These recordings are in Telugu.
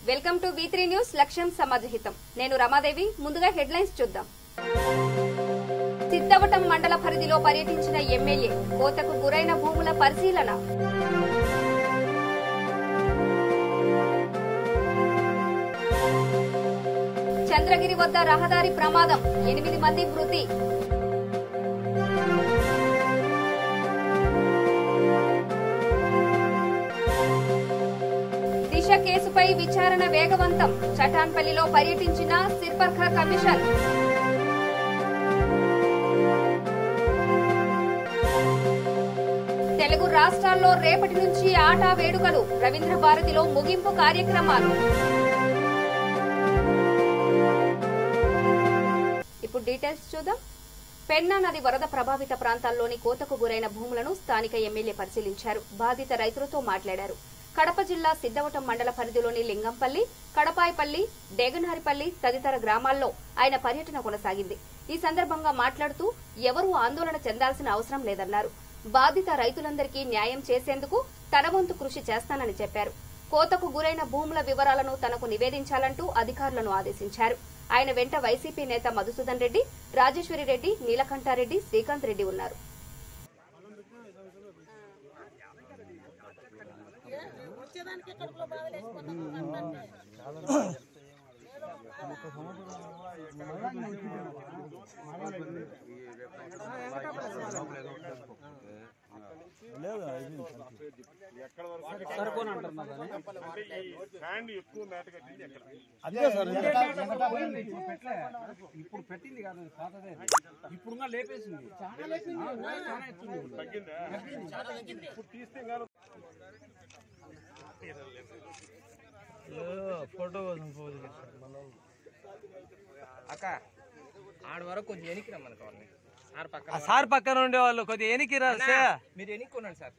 వెల్కమ్ టు V3 న్యూస్ లక్ష్యం సమాజహితం. నేను రమాదేవి. ముందుగా హెడ్లైన్స్ చూద్దాం. సిద్ధవటం మండల పరిధిలో పర్యటించిన ఎమ్మెల్యే, కోతకు గురైన భూముల పరిశీలన. చంద్రగిరి వద్ద రహదారి ప్రమాదం, 8 మంది మృతి. దిశ కేసుపై విచారణ వేగవంతం, చటాన్పల్లిలో పర్యటించిన సిర్పర్ఖ కమిషన్. తెలుగు రాష్ట్రాల్లో రేపటి నుంచి ఆటా వేడుకలు, రవీంద్ర భారతిలో ముగింపు కార్యక్రమాలు. ఇప్పుడు డీటెయిల్స్ చూద్దాం. పెన్నా నది వరద ప్రభావిత ప్రాంతాల్లోని కోతకు గురైన భూములను స్థానిక ఎమ్మెల్యే పరిశీలించారు. బాధిత రైతులతో మాట్లాడారు. కడప జిల్లా సిద్ధవటం మండల పరిధిలోని లింగంపల్లి, కడపాయపల్లి, డేగనారిపల్లి తదితర గ్రామాల్లో ఆయన పర్యటన కొనసాగింది. ఈ సందర్భంగా మాట్లాడుతూ ఎవరూ ఆందోళన చెందాల్సిన అవసరం లేదన్నారు. బాధిత రైతులందరికీ న్యాయం చేసేందుకు తన వంతు కృషి చేస్తానని చెప్పారు. కోతకు గురైన భూముల వివరాలను తనకు నివేదించాలంటూ అధికారులను ఆదేశించారు. ఆయన వెంట వైసీపీ నేత మధుసూదన్ రెడ్డి, రాజేశ్వరి రెడ్డి, నీలకంఠారెడ్డి, శ్రీకాంత్ రెడ్డి ఉన్నారు. ఇప్పుడు పెట్టింది కాదు, ఇప్పుడు లేపేసింది. ఫోటో అక్క ఆడ వరకు కొంచెం ఎనికి రమ్మని కావాలి. సార్ పక్కన ఉండే వాళ్ళు కొద్దిగా ఎనికి మీరు ఎన్నికున్నాడు సార్.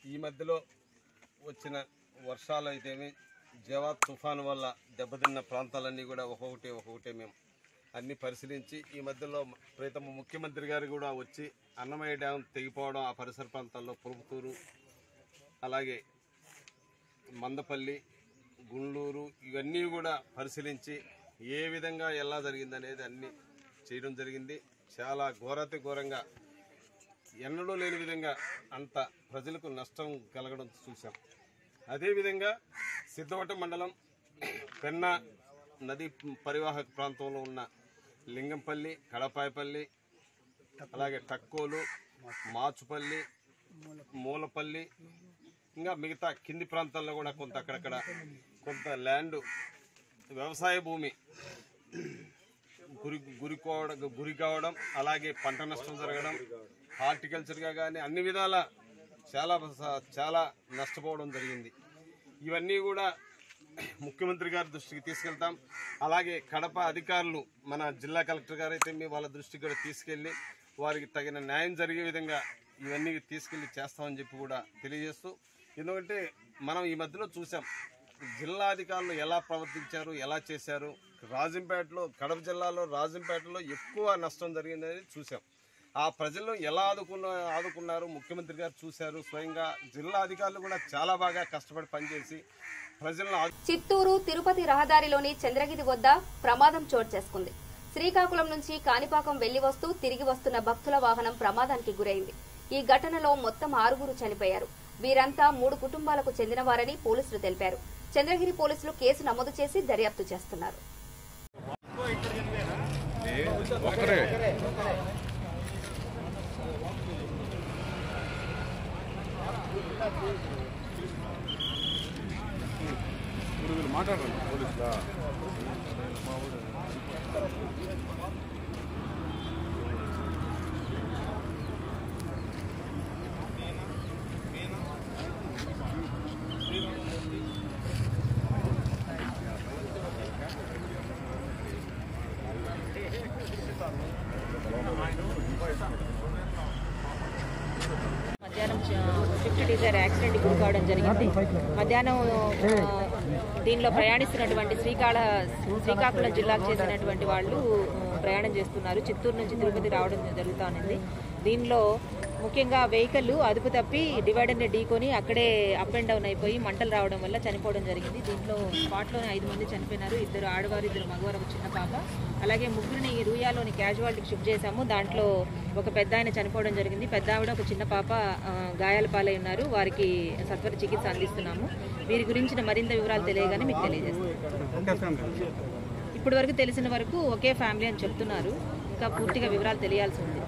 ఈ మధ్యలో వచ్చిన వర్షాలు అయితేమి, జవా తుఫాను వల్ల దెబ్బతిన్న ప్రాంతాలన్నీ కూడా ఒక్కొక్కటి మేము అన్ని పరిశీలించి, ఈ మధ్యలో ప్రీతమ ముఖ్యమంత్రి గారు కూడా వచ్చి అన్నమయ్య డ్యాం తెగిపోవడం, ఆ పరిసర ప్రాంతాల్లో పురుపుతూరు, అలాగే మందపల్లి, గుండ్లూరు ఇవన్నీ కూడా పరిశీలించి ఏ విధంగా ఎలా జరిగిందనేది అన్నీ చేయడం జరిగింది. చాలా ఘోరాతి ఘోరంగా ఎన్నడూ లేని విధంగా అంత ప్రజలకు నష్టం కలగడం చూసాం. అదేవిధంగా సిద్ధవటం మండలం పెన్నా నది పరివాహక ప్రాంతంలో ఉన్న లింగంపల్లి, కడపాయపల్లి, అలాగే టక్కోలు, మాచుపల్లి, మూలపల్లి, ఇంకా మిగతా కింది ప్రాంతాల్లో కూడా కొంత అక్కడక్కడ కొంత ల్యాండ్ వ్యవసాయ భూమి గురి కావడం, అలాగే పంట నష్టం జరగడం, హార్టికల్చర్గా కానీ అన్ని విధాల చాలా నష్టపోవడం జరిగింది. ఇవన్నీ కూడా ముఖ్యమంత్రి గారి దృష్టికి తీసుకెళ్తాం. అలాగే కడప అధికారులు, మన జిల్లా కలెక్టర్ గారు అయితే వాళ్ళ దృష్టికి కూడా తీసుకెళ్లి వారికి తగిన న్యాయం జరిగే విధంగా ఇవన్నీ తీసుకెళ్లి చేస్తామని చెప్పి కూడా తెలియజేస్తూ, ఎందుకంటే మనం ఈ మధ్యలో చూసాం జిల్లా అధికారులు ఎలా ప్రవర్తించారు, ఎలా చేశారు. కడప జిల్లాలో రాజంపేటలో ఎక్కువ నష్టం జరిగిందని చూసాం. ఆ ప్రజలను ఎలా ఆదుకున్నారు ముఖ్యమంత్రి గారు చూశారు. స్వయంగా జిల్లా అధికారులు కూడా చాలా బాగా కష్టపడి పనిచేసి ప్రజలను. చిత్తూరు తిరుపతి రహదారిలోని చంద్రగిరి వద్ద ప్రమాదం చోటు చేసుకుంది. శ్రీకాకుళం నుంచి కాణిపాకం వెళ్లి వస్తూ తిరిగి వస్తున్న భక్తుల వాహనం ప్రమాదానికి గురైంది. ఈ ఘటనలో మొత్తం 6 చనిపోయారు. వీరంతా 3 కుటుంబాలకు చెందినవారని పోలీసులు తెలిపారు. చంద్రగిరి పోలీసులు కేసు నమోదు చేసి దర్యాప్తు చేస్తున్నారు. మాట్లాడండి పోలీసులా. మధ్యాహ్నం 50 ప్యాసింజర్ యాక్సిడెంట్ గురి కావడం జరిగింది. మధ్యాహ్నం దీనిలో ప్రయాణిస్తున్నటువంటి శ్రీకాకుళం జిల్లాకు చేసినటువంటి వాళ్ళు ప్రయాణం చేస్తున్నారు. చిత్తూరు నుంచి తిరుపతి రావడం జరుగుతుంది. దీనిలో ముఖ్యంగా వెహికల్ అదుపు తప్పి డివైడర్ని ఢీకొని అక్కడే అప్ అండ్ డౌన్ అయిపోయి మంటలు రావడం వల్ల చనిపోవడం జరిగింది. దీంట్లో స్పాట్లోనే 5 మంది చనిపోయినారు. 2 ఆడవారు 2 మగవారు, ఒక చిన్న పాప. అలాగే ముగ్గురిని రూయాలోని క్యాజువాలిటీకి షిఫ్ట్ చేశాము. దాంట్లో ఒక పెద్ద ఆయన చనిపోవడం జరిగింది. పెద్ద ఆవిడ, ఒక చిన్న పాప గాయాల పాలై ఉన్నారు. వారికి సత్వర చికిత్స అందిస్తున్నాము. వీరి గురించిన మరింత వివరాలు తెలియగానే మీకు తెలియజేస్తాం. ఇప్పటి వరకు తెలిసిన వరకు ఒకే ఫ్యామిలీ అని చెప్తున్నారు. ఇంకా పూర్తిగా వివరాలు తెలియాల్సి ఉంది.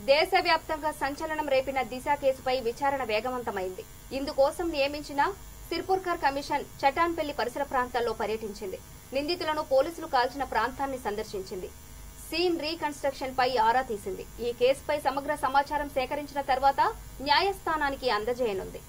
దేశవ్యాప్తంగా సంచలనం రేపిన దిశ కేసుపై విచారణ వేగవంతమైంది. ఇందుకోసం నియమించిన సిర్పుర్కర్ కమిషన్ చటాన్పల్లి పరిసర ప్రాంతాల్లో పర్యటించింది. నిందితులను పోలీసులు కాల్చిన ప్రాంతాన్ని సందర్శించింది. సీన్ రీకన్స్ట్రక్షన్ పై ఆరా తీసింది. ఈ కేసుపై సమగ్ర సమాచారం సేకరించిన తర్వాత న్యాయస్థానానికి అందజేయనుంది.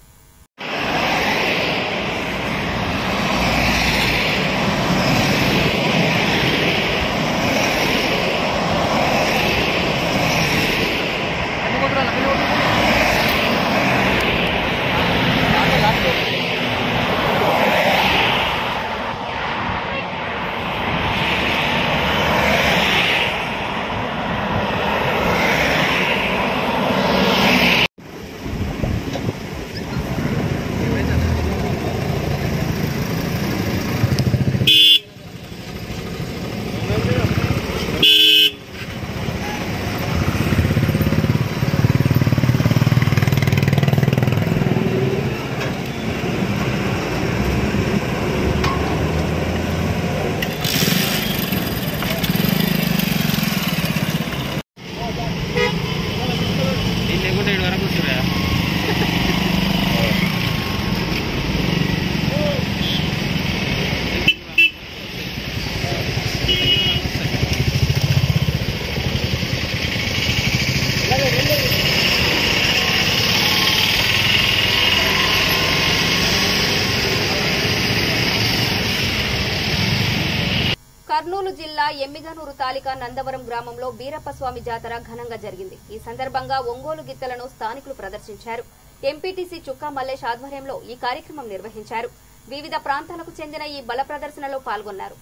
కర్నూలు జిల్లా ఎమ్మిగనూరు తాలూకా నందవరం గ్రామంలో బీరప్పస్వామి జాతర ఘనంగా జరిగింది. ఈ సందర్భంగా ఒంగోలు గిత్తలను స్థానికులు ప్రదర్శించారు. ఎంపీటీసీ చుక్కా మల్లేష్ ఆధ్వర్యంలో ఈ కార్యక్రమం నిర్వహించారు. వివిధ ప్రాంతాలకు చెందిన ఈ బల ప్రదర్శనలో పాల్గొన్నారు.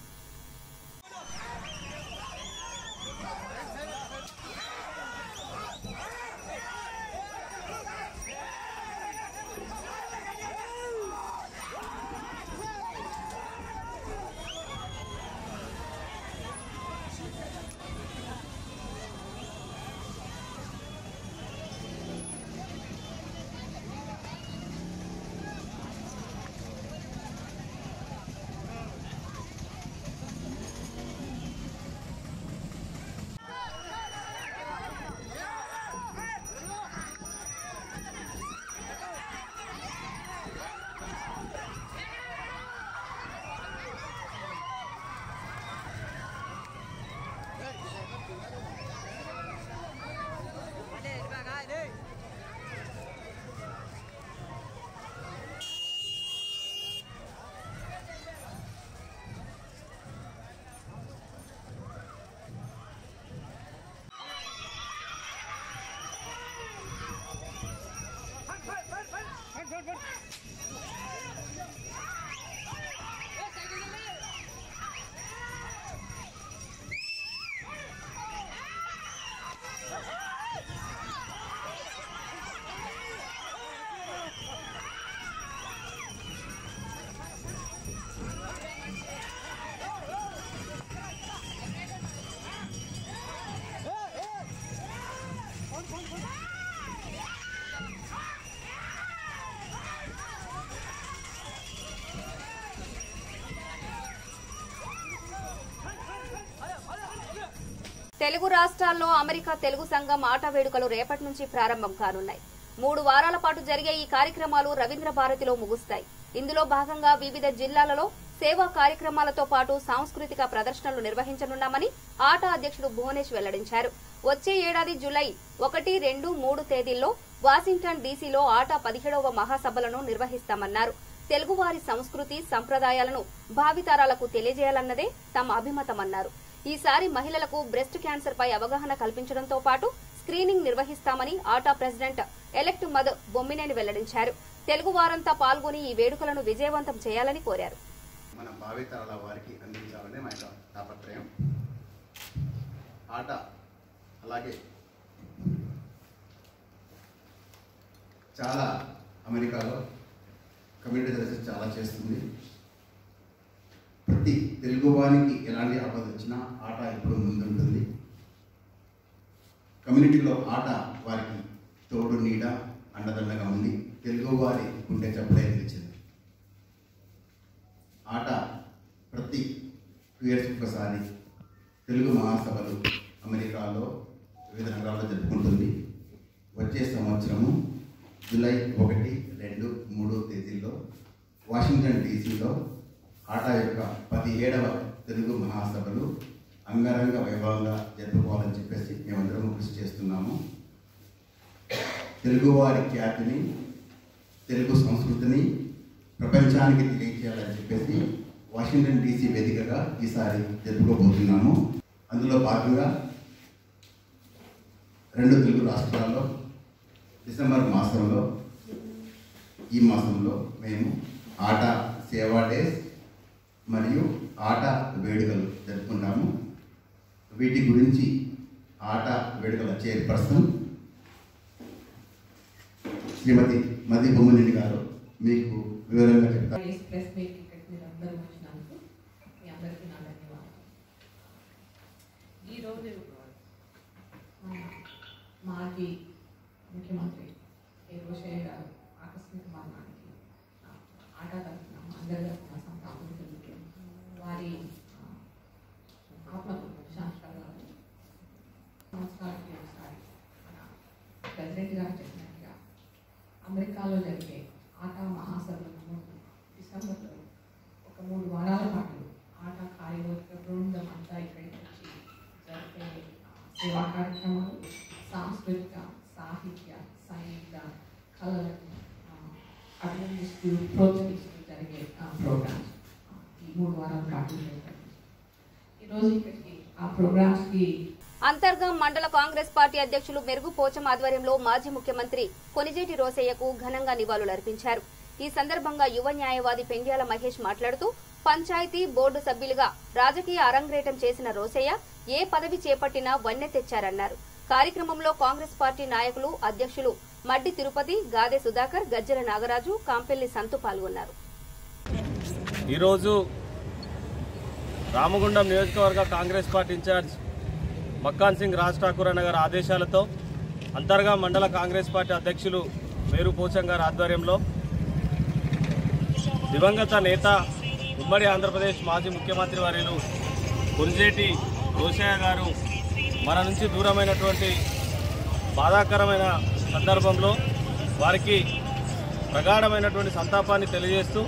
తెలుగు రాష్ట్రాల్లో అమెరికా తెలుగు సంఘం ఆట వేడుకలు రేపటి నుంచి ప్రారంభం కానున్నాయి. 3 వారాల పాటు జరిగే ఈ కార్యక్రమాలు రవీంద్ర భారతిలో ముగుస్తాయి. ఇందులో భాగంగా వివిధ జిల్లాలలో సేవా కార్యక్రమాలతో పాటు సాంస్కృతిక ప్రదర్శనలు నిర్వహించనున్నామని ఆట అధ్యక్షుడు భువనేష్ వెల్లడించారు. వచ్చే ఏడాది జూలై 1, 2, 3 తేదీల్లో వాషింగ్టన్ డీసీలో ఆట 17వ మహాసభలను నిర్వహిస్తామన్నారు. తెలుగువారి సంస్కృతి సంప్రదాయాలను భావితరాలకు తెలియజేయాలన్నదే తమ అభిమతమన్నారు. ఈసారి మహిళలకు బ్రెస్ట్ క్యాన్సర్ పై అవగాహన కల్పించడంతో పాటు స్క్రీనింగ్ నిర్వహిస్తామని ఆటా ప్రెసిడెంట్ ఎలెక్ట్ మద్ బొమ్మినేని వెల్లడించారు. తెలుగు వారంతా పాల్గొని ఈ వేడుకలను విజయవంతం చేయాలని కోరారు. మన భావితరాల వారికి అందించాలనే మా యొక్క తాపత్రయం. ఆట అలాగే చాలా అమెరికాలో కమ్యూనిటీ సర్వీసెస్ చాలా చేస్తుంది. ప్రతి తెలుగు వారికి ఎలాంటి ఆపద వచ్చినా ఆట ఎప్పుడు ముందుంటుంది. కమ్యూనిటీలో ఆట వారికి తోడు నీడ అండదండగా ఉంది. తెలుగు వారి గుండె చప్పుడే నిలిచింది. ఆట ప్రతి 2 years ఒకసారి తెలుగు మహాసభలు అమెరికాలో వివిధ నగరాల్లో జరుపుకుంటుంది. వచ్చే సంవత్సరము జూలై 1, 2, 3 తేదీల్లో వాషింగ్టన్ డీసీలో ఆట యొక్క 17వ తెలుగు మహాసభలు అంగరంగ వైభవంగా జరుపుకోవాలని చెప్పేసి మేమందరం కృషి చేస్తున్నాము. తెలుగువారి ఖ్యాతిని, తెలుగు సంస్కృతిని ప్రపంచానికి తెలియజేయాలని చెప్పేసి వాషింగ్టన్ డీసీ వేదికగా ఈసారి జరుపుకోబోతున్నాము. అందులో భాగంగా 2 తెలుగు రాష్ట్రాల్లో డిసెంబర్ మాసంలో ఈ మాసంలో మేము ఆట సేవా డేస్ మరియు ఆట వేడుకలు జరుపుకుంటాము. వీటి గురించి ఆట వేడుకల చైర్పర్సన్ శ్రీమతి మది బొమ్మినేని గారు మీకు వివరంగా చెప్తారు. ప్రెస్ మీట్ ఇక్కడికి మీరు అందరూ వచ్చినందుకు మీ అందరికీ నా ధన్యవాదాలు. ఈరోజు మాజీ ముఖ్యమంత్రి కె. రోషయ్య గారు ఆకస్మిక మరణానికి ఆట తరఫున అందరి తరఫున సంతాపం తెలుపుతూ వారి ఆత్మకు శాంతి కలగాలని సంవత్సరాలకి ఒకసారి మన ప్రెసిడెంట్ గారు చెప్పినట్టుగా అమెరికాలో జరిగే ఆటా మహాసభలకు డిసెంబర్లో ఒక 3 వారాల పాటు ఆటా కార్యవర్గ బృందం అంతా ఇక్కడికి వచ్చి జరిపే సేవా కార్యక్రమాలు, సాంస్కృతిక, సాహిత్య, సంగీత కళలను అభినందిస్తూ ప్రోత్సహిస్తూ జరిగే ప్రోగ్రామ్స్ ఈ 3 వారాల పాటు ఈరోజు ఇక్కడికి ఆ ప్రోగ్రామ్స్కి అంతర్గం మండల కాంగ్రెస్ పార్టీ అధ్యక్షులు మెరుగు పోచం ఆధ్వర్యంలో మాజీ ముఖ్యమంత్రి కొనిజేటి రోశయ్యకు ఘనంగా నివాళులర్పించారు. ఈ సందర్భంగా యువ న్యాయవాది పెండ్యాల మహేష్ మాట్లాడుతూ పంచాయతీ బోర్డు సభ్యులుగా రాజకీయ అరంగేటం చేసిన రోశయ్య ఏ పదవి చేపట్టినా వన్నె తెచ్చారన్నారు. కార్యక్రమంలో కాంగ్రెస్ పార్టీ నాయకులు, అధ్యక్షులు మడ్డి తిరుపతి, గాదె సుధాకర్, గజ్జల నాగరాజు, కాంపెల్లి సంతు పాల్గొన్నారు. ఈరోజు రామగుండం నియోజకవర్గ కాంగ్రెస్ పార్టీ ఇన్ఛార్జ్ మక్కాన్ సింగ్ రాజ్ ఠాకూర్ అన్న గారి ఆదేశాలతో అంతర్గా మండల కాంగ్రెస్ పార్టీ అధ్యక్షులు మేరు పోచం గారి ఆధ్వర్యంలో దివంగత నేత, ఉమ్మడి ఆంధ్రప్రదేశ్ మాజీ ముఖ్యమంత్రి వర్యులు కొనిజేటి రోశయ్య గారు మన నుంచి దూరమైనటువంటి బాధాకరమైన సందర్భంలో వారికి ప్రగాఢమైనటువంటి సంతాపాన్ని తెలియజేస్తూ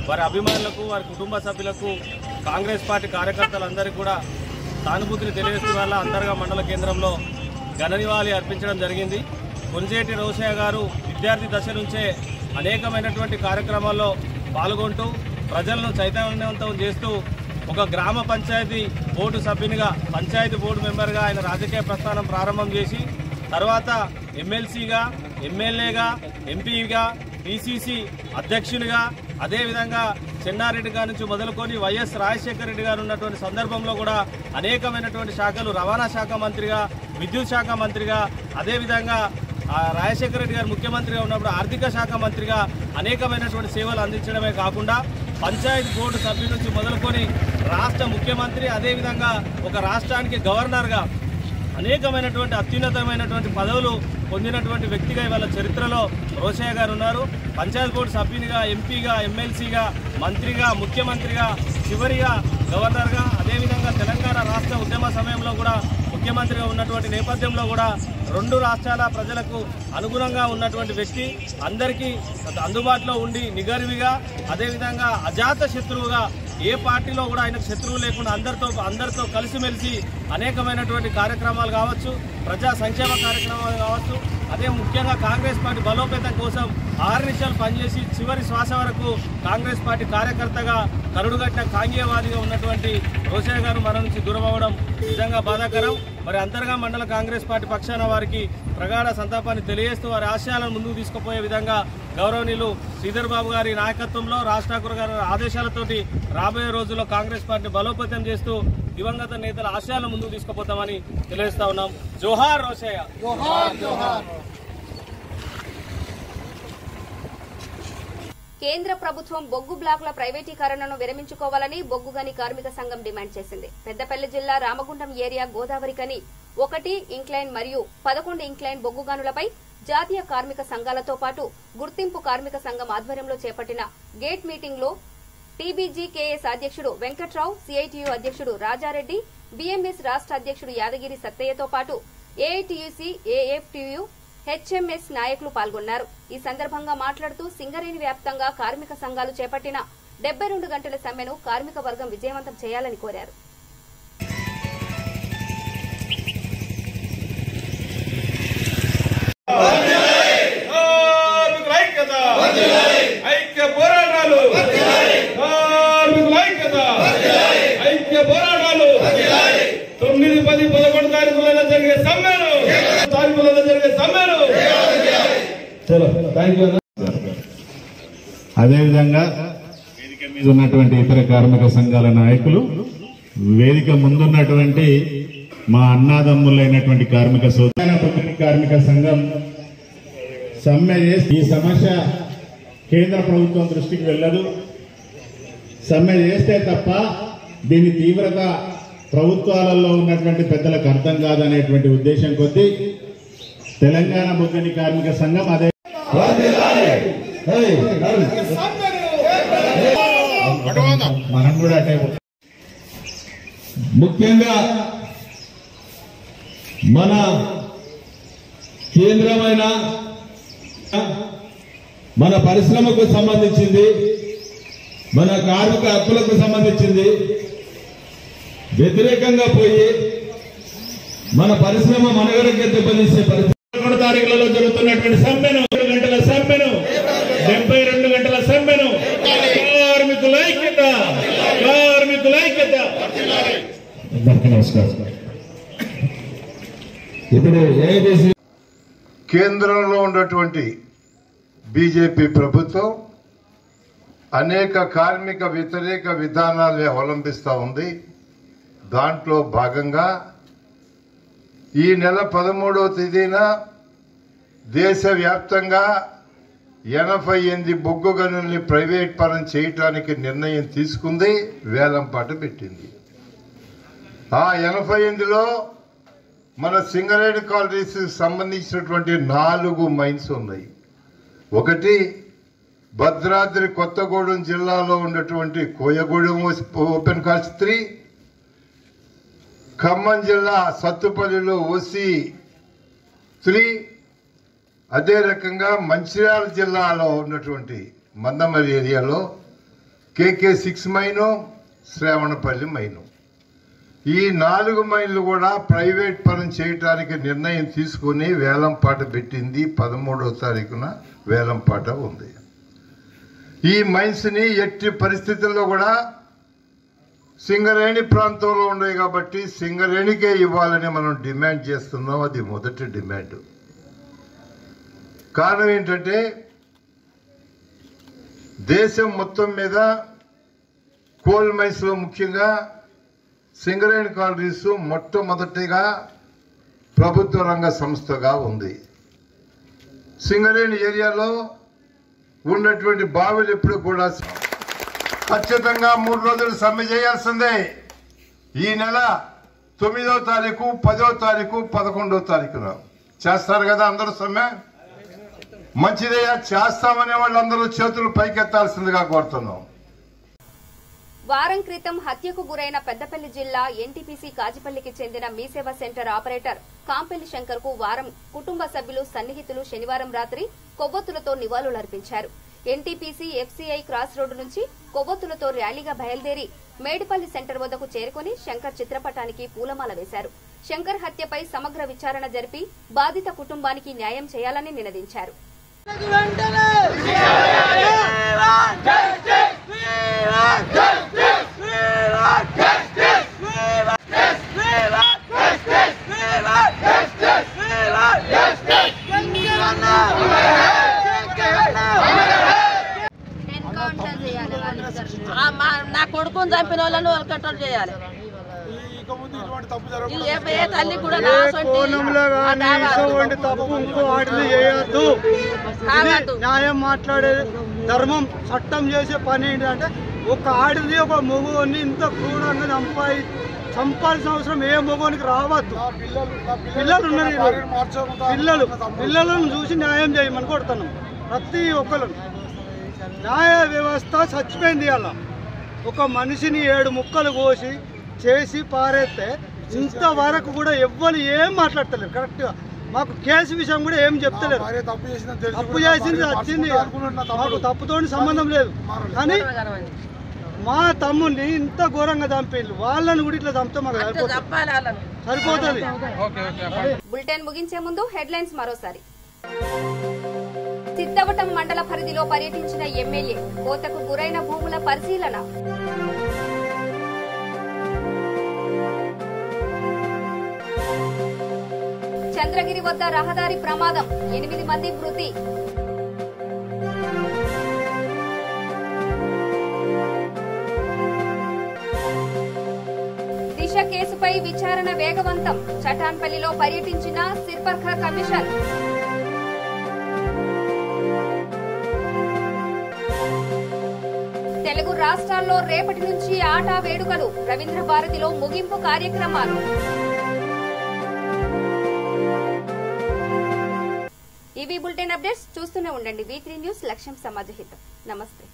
వారి అభిమానులకు, వారి కుటుంబ సభ్యులకు, కాంగ్రెస్ పార్టీ కార్యకర్తలందరికీ కూడా సానుభూతిని తెలియజేస్తూ వల్ల అంతర్గా మండల కేంద్రంలో ఘన నివాళి అర్పించడం జరిగింది. కొనిజేటి రోశయ్య గారు విద్యార్థి దశ నుంచే అనేకమైనటువంటి కార్యక్రమాల్లో పాల్గొంటూ ప్రజలను చైతన్యవంతం చేస్తూ ఒక గ్రామ పంచాయతీ బోర్డు సభ్యునిగా, పంచాయతీ బోర్డు మెంబర్గా ఆయన రాజకీయ ప్రస్థానం ప్రారంభం చేసి తర్వాత ఎమ్మెల్సీగా, ఎమ్మెల్యేగా, ఎంపీగా, పిసిసి అధ్యక్షునిగా, అదేవిధంగా చెన్నారెడ్డి గారి నుంచి మొదలుకొని వైఎస్ రాజశేఖర రెడ్డి గారు ఉన్నటువంటి సందర్భంలో కూడా అనేకమైనటువంటి శాఖలు, రవాణా శాఖ మంత్రిగా, విద్యుత్ శాఖ మంత్రిగా, అదేవిధంగా రాజశేఖర రెడ్డి గారు ముఖ్యమంత్రిగా ఉన్నప్పుడు ఆర్థిక శాఖ మంత్రిగా అనేకమైనటువంటి సేవలు అందించడమే కాకుండా పంచాయతీ బోర్డు సభ్యుల నుంచి మొదలుకొని రాష్ట్ర ముఖ్యమంత్రి, అదేవిధంగా ఒక రాష్ట్రానికి గవర్నర్గా అనేకమైనటువంటి అత్యున్నతమైనటువంటి పదవులు పొందినటువంటి వ్యక్తిగా ఇవాళ చరిత్రలో రోశయ్య గారు ఉన్నారు. పంచాయతీ బోర్డు సభ్యునిగా, ఎంపీగా, ఎమ్మెల్సీగా, మంత్రిగా, ముఖ్యమంత్రిగా, చివరిగా గవర్నర్గా, అదేవిధంగా తెలంగాణ రాష్ట్ర ఉద్యమ సమయంలో కూడా ముఖ్యమంత్రిగా ఉన్నటువంటి నేపథ్యంలో కూడా 2 రాష్ట్రాల ప్రజలకు అనుగుణంగా ఉన్నటువంటి వ్యక్తి, అందరికీ అందుబాటులో ఉండి నిగర్విగా, అదేవిధంగా అజాత శత్రువుగా, ఏ పార్టీలో కూడా ఆయనకు శత్రువు లేకుండా అందరితో కలిసిమెలిసి అనేకమైనటువంటి కార్యక్రమాలు కావచ్చు, ప్రజా సంక్షేమ కార్యక్రమాలు కావచ్చు, అదే ముఖ్యంగా కాంగ్రెస్ పార్టీ బలోపేతం కోసం ఆర్నిషాలు పనిచేసి చివరి శ్వాస వరకు కాంగ్రెస్ పార్టీ కార్యకర్తగా కరుడుగట్టిన కాంగ్యవాదిగా ఉన్నటువంటి రోశయ్య గారు మన నుంచి దూరం అవ్వడం నిజంగా బాధాకరం. మరి అంతర్గా మండల కాంగ్రెస్ పార్టీ పక్షాన వారికి ప్రగాఢ సంతాపాన్ని తెలియజేస్తూ వారి ఆశయాలను ముందుకు తీసుకుపోయే విధంగా గౌరవనీయులు శ్రీధర్ బాబు గారి నాయకత్వంలో రాజ్ ఠాకూర్ గారి ఆదేశాలతోటి రాబోయే రోజుల్లో కాంగ్రెస్ పార్టీ బలోపేతం చేస్తూ దివంగత నేతల ఆశయాలను ముందుకు తీసుకుపోతామని తెలియజేస్తా ఉన్నాం. జోహార్ రోషయ్య. కేంద్ర ప్రభుత్వం బొగ్గు బ్లాకుల ప్రైవేటీకరణను విరమించుకోవాలని బొగ్గు గని కార్మిక సంఘం డిమాండ్ చేసింది. పెద్దపల్లి జిల్లా రామగుండం ఏరియా గోదావరి గని 1 ఇంక్లైన్ మరియు 11 ఇంక్లైన్ బొగ్గు గనులపై జాతీయ కార్మిక సంఘాలతో పాటు గుర్తింపు కార్మిక సంఘం ఆధ్వర్యంలో చేపట్టిన గేట్ మీటింగ్ లో టీబీజీకేఎస్ అధ్యక్షుడు వెంకట్రావు, సిఐటియు అధ్యక్షుడు రాజారెడ్డి, బీఎంఎస్ రాష్ట్ర అధ్యక్షుడు యాదగిరి సత్తయ్యతో పాటు ఏఐటియుసి, ఏఎఫ్టియు, హెచ్ఎంఎస్ నాయకులు పాల్గొన్నారు. ఈ సందర్భంగా మాట్లాడుతూ సింగరేణి వ్యాప్తంగా కార్మిక సంఘాలు చేపట్టిన 72 గంటల సమ్మెను కార్మిక వర్గం విజయవంతం చేయాలని కోరారు. అదేవిధంగా వేదిక మీద ఉన్నటువంటి ఇతర కార్మిక సంఘాల నాయకులు, వేదిక ముందున్నటువంటి మా అన్నాదమ్ములైనటువంటి కార్మిక కార్మిక సంఘం సమ్మె చేసి ఈ సమస్య కేంద్ర ప్రభుత్వం దృష్టికి వెళ్ళదు. సమ్మె చేస్తే తప్ప దీని తీవ్రత ప్రభుత్వాలలో ఉన్నటువంటి పెద్దలకు అర్థం కాదనేటువంటి ఉద్దేశం కొద్దీ తెలంగాణ బొగ్గని కార్మిక సంఘం అదే మనం కూడా అటే ముఖ్యంగా మన కేంద్రమైన మన పరిశ్రమకు సంబంధించింది, మన కార్మిక హక్కులకు సంబంధించింది వ్యతిరేకంగా పోయి మన పరిశ్రమ మనగడకే దెబ్బతీసే పరిస్థితి. 3 తారీఖులలో జరుగుతున్నటువంటి సమ్మెను, 7 గంటల సమ్మెను, 72 గంటల సమ్మెను కార్మికుల ఐక్యత. నమస్కారం. ఇప్పుడు ఏఐటీసీ కేంద్రంలో ఉన్నటువంటి బీజేపీ ప్రభుత్వం అనేక కార్మిక వ్యతిరేక విధానాలు అవలంబిస్తూ ఉంది. దాంట్లో భాగంగా ఈ నెల 13వ తేదీన దేశవ్యాప్తంగా 88 బొగ్గు గనుల్ని ప్రైవేట్ పరం చేయటానికి నిర్ణయం తీసుకుంది, వేలంపాట పెట్టింది. ఆ 88లో మన సింగరేణి కాలనీస్ సంబంధించినటువంటి 4 మైన్స్ ఉన్నాయి. ఒకటి భద్రాద్రి కొత్తగూడెం జిల్లాలో ఉన్నటువంటి కోయగూడెం ఓపెన్ కాస్ట్ 3, ఖమ్మం జిల్లా సత్తుపల్లిలో ఓసీ 3, అదే రకంగా మంచిర్యాల జిల్లాలో ఉన్నటువంటి మందమరి ఏరియాలో కేకే 6 మైను, శ్రావణపల్లి మైను. ఈ 4 మైన్లు కూడా ప్రైవేట్ పరం చేయటానికి నిర్ణయం తీసుకుని వేలంపాట పెట్టింది. 13వ తారీఖున వేలంపాట ఉంది. ఈ మైన్స్ని ఎట్టి పరిస్థితుల్లో కూడా సింగరేణి ప్రాంతంలో ఉన్నాయి కాబట్టి సింగరేణికే ఇవ్వాలని మనం డిమాండ్ చేస్తున్నాం. అది మొదటి డిమాండ్. కారణం ఏంటంటే దేశం మొత్తం మీద కోల్ మైన్స్లో ముఖ్యంగా సింగరేణి కాలనీస్ మొట్టమొదటిగా ప్రభుత్వ రంగ సంస్థగా ఉంది. సింగరేణి ఏరియాలో ఉన్నటువంటి బావులు ఎప్పుడు కూడా ఖచ్చితంగా 3 రోజులు సమ్మె చేయాల్సిందే. ఈ నెల 9వ తారీఖు, 10వ తారీఖు, 11వ తారీఖున చేస్తారు కదా అందరూ సమ్మె. మంచిదయ్యా, చేస్తామనే వాళ్ళందరూ చేతులు పైకెత్తాల్సిందిగా కోరుతున్నాం. వారం క్రితం హత్యకు గురైన పెద్దపల్లి జిల్లా ఎన్టీపీసీ కాజిపల్లికి చెందిన మీసేవ సెంటర్ ఆపరేటర్ కాంపెల్లి శంకర్ కు వారం కుటుంబ సభ్యులు, సన్నిహితులు శనివారం రాత్రి కొవ్వొత్తులతో నివాళులర్పించారు. ఎన్టీపీసీ ఎఫ్సీఐ క్రాస్ రోడ్డు నుంచి కొవ్వొత్తులతో ర్యాలీగా బయలుదేరి మేడిపల్లి సెంటర్ వద్దకు చేరుకుని శంకర్ చిత్రపటానికి పూలమాల వేశారు. శంకర్ హత్యపై సమగ్ర విచారణ జరిపి బాధిత కుటుంబానికి న్యాయం చేయాలని నినదించారు. Justice! నా కొడుకుని చంపిన వాళ్ళను వాళ్ళు కంట్రోల్ చేయాలి. ఏ తల్లి కూడా తప్పు ఇంకో ఆడిని చేయొద్దు. న్యాయం మాట్లాడే ధర్మం చట్టం చేసే పని ఏంటంటే ఒక ఆడిది ఒక మగోని ఇంత క్రూరంగా చంపాల్సిన అవసరం ఏ మగోనికి రావద్దు. పిల్లలు ఉన్నారు, పిల్లలను చూసి న్యాయం చేయమని కొడుతున్నాం. ప్రతి ఒక్కరు న్యాయ వ్యవస్థ చచ్చిపోయింది. అలా ఒక మనిషిని 7 ముక్కలు కోసి చేసి పారేస్తే ఇంతవరకు కూడా ఎవ్వరు ఏం మాట్లాడతలేరు. కరెక్ట్గా మాకు కేసు విషయం కూడా ఏం చెప్తలేరు. తప్పు చేసింది వచ్చింది, మాకు తప్పుతోని సంబంధం లేదు. కానీ మా తమ్ముడిని ఇంత ఘోరంగా చంపేళ్ళు, వాళ్ళని కూడా ఇట్లా చంపితే మాకు సరిపోతుంది. బులెటిన్ ముగించే ముందు హెడ్లైన్స్ మరోసారి. సిద్ధవటం మండల పరిధిలో పర్యటించిన ఎమ్మెల్యే, కోతకు గురైన భూముల పరిశీలన. చంద్రగిరి వద్ద రహదారి ప్రమాదం, 8 మంది మృతి. దిశ కేసుపై విచారణ వేగవంతం, చటాన్పల్లిలో పర్యటించిన సిర్పర్ఖా కమిషన్. తెలుగు రాష్ట్రాల్లో రేపటి నుంచి ఆటా వేడుకలు, రవీంద్ర భారతిలో ముగింపు కార్యక్రమాలు. ఇవి బులెటిన్ అప్డేట్స్. చూస్తూనే ఉండండి V3 న్యూస్, లక్ష్యం సమాజ హితం. నమస్తే.